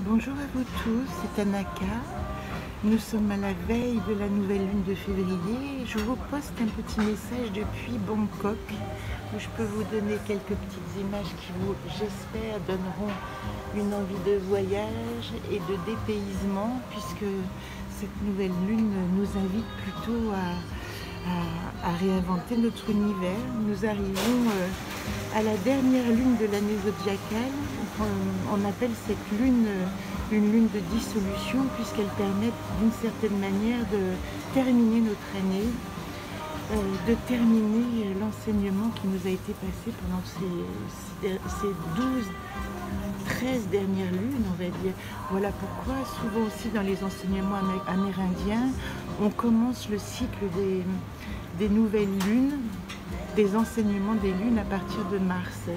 Bonjour à vous tous, c'est Anaka. Nous sommes à la veille de la nouvelle lune de février. Je vous poste un petit message depuis Bangkok où je peux vous donner quelques petites images qui vous, j'espère, donneront une envie de voyage et de dépaysement, puisque cette nouvelle lune nous invite plutôt à réinventer notre univers. Nous arrivons à la dernière lune de l'année zodiacale. On appelle cette lune une lune de dissolution, puisqu'elle permet d'une certaine manière de terminer notre année, de terminer l'enseignement qui nous a été passé pendant ces 13 dernières lunes, on va dire. Voilà pourquoi souvent aussi dans les enseignements amérindiens, on commence le cycle des nouvelles lunes, des enseignements des lunes à partir de mars.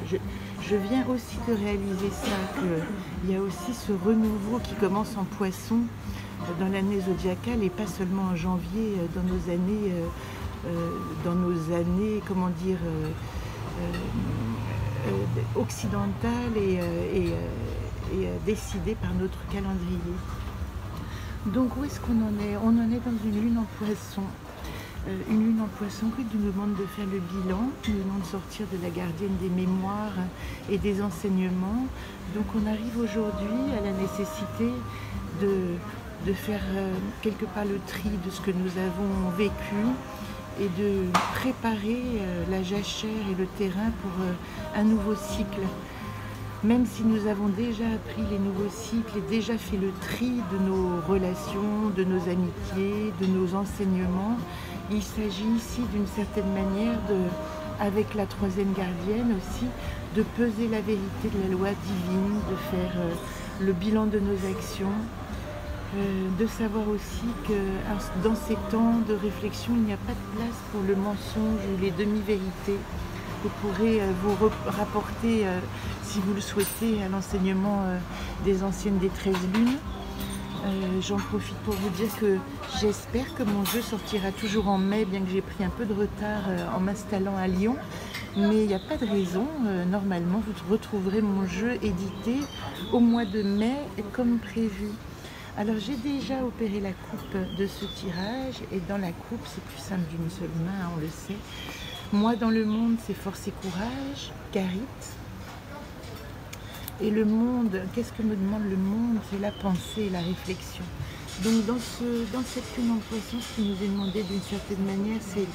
Je viens aussi de réaliser ça, qu'il y a aussi ce renouveau qui commence en Poisson dans l'année zodiacale et pas seulement en janvier dans nos années, comment dire, occidentales et décidées par notre calendrier. Donc où est-ce qu'on en est? On en est dans une lune en Poisson. Une lune en Poisson qui nous demande de faire le bilan, qui nous demande de sortir de la gardienne des mémoires et des enseignements. Donc on arrive aujourd'hui à la nécessité de faire quelque part le tri de ce que nous avons vécu et de préparer la jachère et le terrain pour un nouveau cycle. Même si nous avons déjà appris les nouveaux cycles et déjà fait le tri de nos relations, de nos amitiés, de nos enseignements, il s'agit ici d'une certaine manière, avec la troisième gardienne aussi, de peser la vérité de la loi divine, de faire le bilan de nos actions, de savoir aussi que dans ces temps de réflexion, il n'y a pas de place pour le mensonge ou les demi-vérités. Vous pourrez vous rapporter, si vous le souhaitez, à l'enseignement des anciennes des 13 lunes. J'en profite pour vous dire que j'espère que mon jeu sortira toujours en mai, bien que j'ai pris un peu de retard en m'installant à Lyon. Mais il n'y a pas de raison, normalement vous retrouverez mon jeu édité au mois de mai comme prévu. Alors j'ai déjà opéré la coupe de ce tirage, et dans la coupe c'est plus simple d'une seule main, on le sait. Moi dans le monde c'est force et courage, Garit. Et le monde, qu'est-ce que me demande le monde? C'est la pensée et la réflexion. Donc dans cette lune en Poisson, ce qui nous est demandé d'une certaine manière, c'est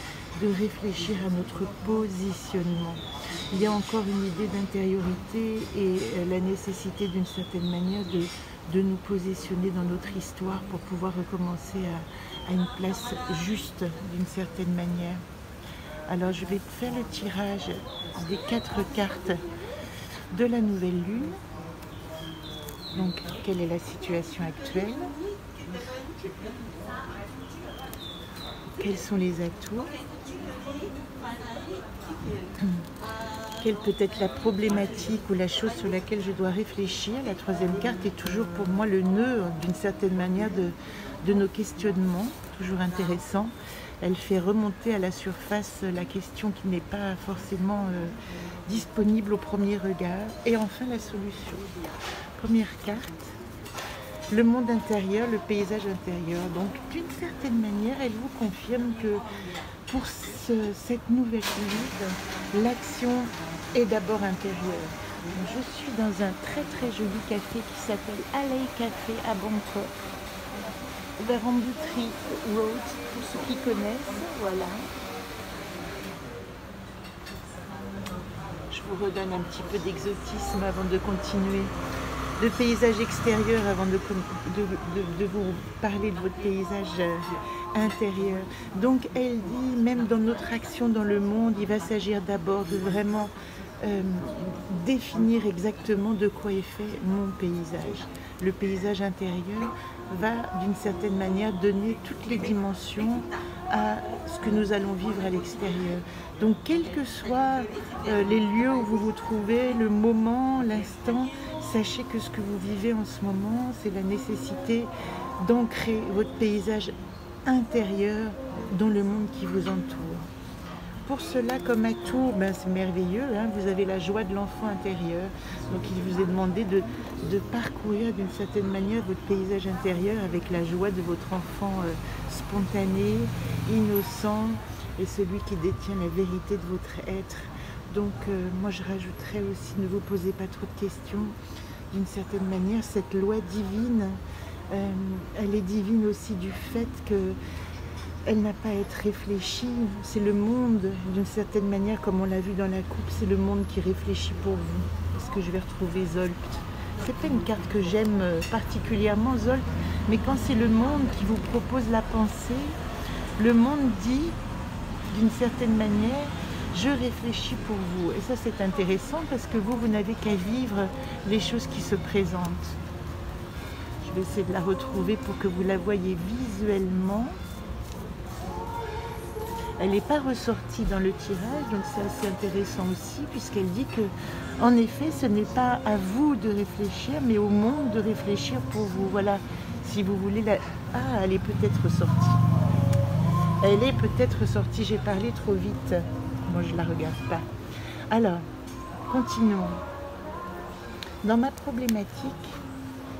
de réfléchir à notre positionnement. Il y a encore une idée d'intériorité et la nécessité d'une certaine manière de nous positionner dans notre histoire pour pouvoir recommencer à une place juste d'une certaine manière. Alors je vais faire le tirage des 4 cartes de la nouvelle lune. Donc quelle est la situation actuelle? Quels sont les atouts? Quelle peut être la problématique ou la chose sur laquelle je dois réfléchir? La troisième carte est toujours pour moi le nœud d'une certaine manière de nos questionnements, toujours intéressant. Elle fait remonter à la surface la question qui n'est pas forcément disponible au premier regard. Et enfin la solution. Première carte, le monde intérieur, le paysage intérieur. Donc d'une certaine manière, elle vous confirme que pour cette nouvelle lune, l'action est d'abord intérieure. Je suis dans un très très joli café qui s'appelle Alei Café à Bangkok, vers Ambutri Road, pour ceux qui connaissent, voilà. Je vous redonne un petit peu d'exotisme avant de continuer. Le paysage extérieur avant de vous parler de votre paysage intérieur. Donc elle dit, même dans notre action dans le monde, il va s'agir d'abord de vraiment définir exactement de quoi est fait mon paysage. Le paysage intérieur va d'une certaine manière donner toutes les dimensions à ce que nous allons vivre à l'extérieur. Donc quels que soient les lieux où vous vous trouvez, le moment, l'instant, sachez que ce que vous vivez en ce moment, c'est la nécessité d'ancrer votre paysage intérieur dans le monde qui vous entoure. pour cela, comme à tout, ben, c'est merveilleux, hein, vous avez la joie de l'enfant intérieur. Donc il vous est demandé de parcourir d'une certaine manière votre paysage intérieur avec la joie de votre enfant spontané, innocent, et celui qui détient la vérité de votre être. Donc moi je rajouterais aussi, ne vous posez pas trop de questions. D'une certaine manière, cette loi divine, elle est divine aussi du fait qu'elle n'a pas à être réfléchie. C'est le monde, d'une certaine manière, comme on l'a vu dans la coupe, c'est le monde qui réfléchit pour vous. Est-ce que je vais retrouver Zolt? C'est pas une carte que j'aime particulièrement, Zolt, mais quand c'est le monde qui vous propose la pensée, le monde dit, d'une certaine manière, je réfléchis pour vous. Et ça, c'est intéressant parce que vous n'avez qu'à vivre les choses qui se présentent. Je vais essayer de la retrouver pour que vous la voyez visuellement. Elle n'est pas ressortie dans le tirage, donc c'est assez intéressant aussi, puisqu'elle dit que, en effet, ce n'est pas à vous de réfléchir, mais au monde de réfléchir pour vous. Voilà, si vous voulez la... Ah, elle est peut-être sortie. Elle est peut-être sortie, j'ai parlé trop vite. Moi, je ne la regarde pas. Alors, continuons. Dans ma problématique,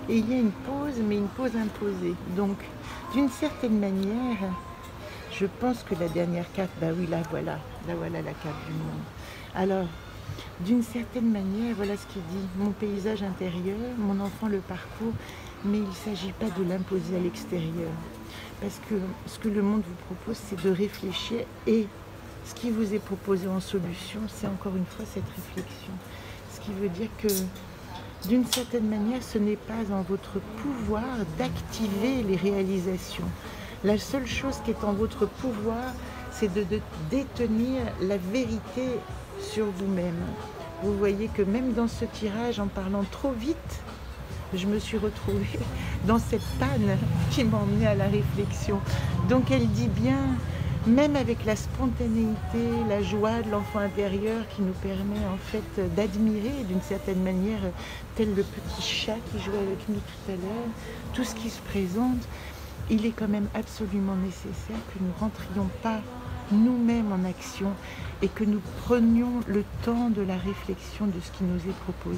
il y a une pause, mais une pause imposée. Donc, d'une certaine manière, je pense que la dernière carte, bah oui, là voilà la carte du monde. Alors, d'une certaine manière, voilà ce qu'il dit. Mon paysage intérieur, mon enfant le parcourt, mais il ne s'agit pas de l'imposer à l'extérieur. Parce que ce que le monde vous propose, c'est de réfléchir, et ce qui vous est proposé en solution, c'est encore une fois cette réflexion. Ce qui veut dire que, d'une certaine manière, ce n'est pas en votre pouvoir d'activer les réalisations. La seule chose qui est en votre pouvoir, c'est de détenir la vérité sur vous-même. Vous voyez que même dans ce tirage, en parlant trop vite, je me suis retrouvée dans cette panne qui m'a emmenée à la réflexion. Donc elle dit bien, même avec la spontanéité, la joie de l'enfant intérieur qui nous permet en fait d'admirer d'une certaine manière, tel le petit chat qui jouait avec nous tout à l'heure, tout ce qui se présente, il est quand même absolument nécessaire que nous ne rentrions pas nous-mêmes en action et que nous prenions le temps de la réflexion de ce qui nous est proposé.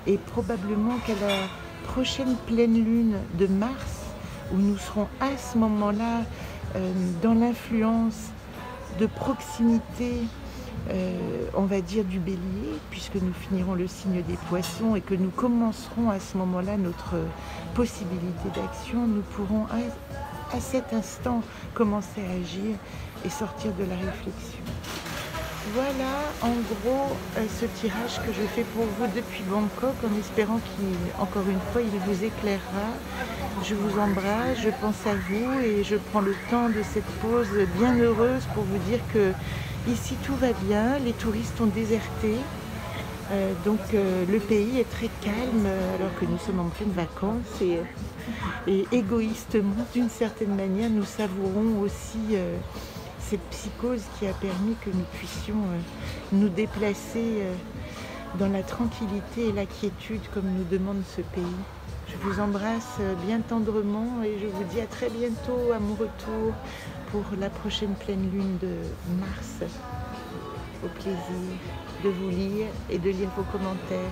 Et probablement qu'à la prochaine pleine lune de mars, où nous serons à ce moment-là dans l'influence de proximité, on va dire du bélier, puisque nous finirons le signe des poissons et que nous commencerons à ce moment-là notre possibilité d'action, nous pourrons à cet instant commencer à agir et sortir de la réflexion. Voilà en gros ce tirage que je fais pour vous depuis Bangkok, en espérant qu'encore une fois il vous éclairera. Je vous embrasse, je pense à vous et je prends le temps de cette pause bien heureuse pour vous dire que ici tout va bien, les touristes ont déserté, donc le pays est très calme alors que nous sommes en pleine vacances et égoïstement d'une certaine manière nous savourons aussi cette psychose qui a permis que nous puissions nous déplacer dans la tranquillité et la quiétude comme nous demande ce pays. Je vous embrasse bien tendrement et je vous dis à très bientôt à mon retour pour la prochaine pleine lune de mars. Au plaisir de vous lire et de lire vos commentaires.